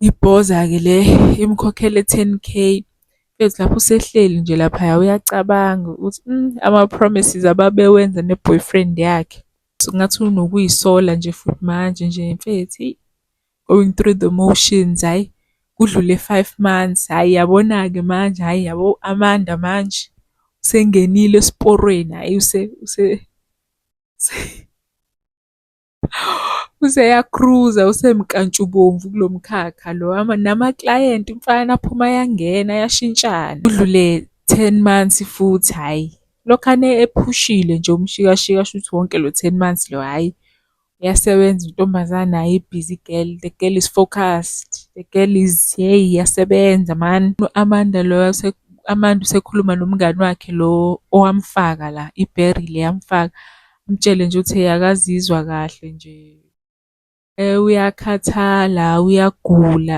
Ibhoza-ke le imkhokhele 10K. Mfethu lapho usehleli nje laphaya uyacabanga ukuthi ama-promises ababewenza ne-boyfriend yakhe. Ngathi unokuy'sola nje futhi manje nje mfethu, eyi, going through the motions, hhayi. Kudlule 5 months, hhayi yabona-ke manje, hhayi yabo Amanda manje usengenile esiporweni, hhayi useyakhruza, usemkantshubomvu kulo mkhakha lo. Namaklayenti mfana aphuma ayangena ayashintshana. Kudlule 10 months futhi, hhayi. Lokhane ephushile nje umshikashika shuthi wonke lo 10 months lo, hhayi. Iyasebenza intombazane, hhayi busy girl, the girl is focused, the girl is, hey, iyasebenza man. Amanda lo Amanda usekhuluma nomngani wakhe lo owamfaka la, iBerry le yamfaka. Amtshele nje ukuthi akazizwa kahle nje. Uyakhathala, uyagula.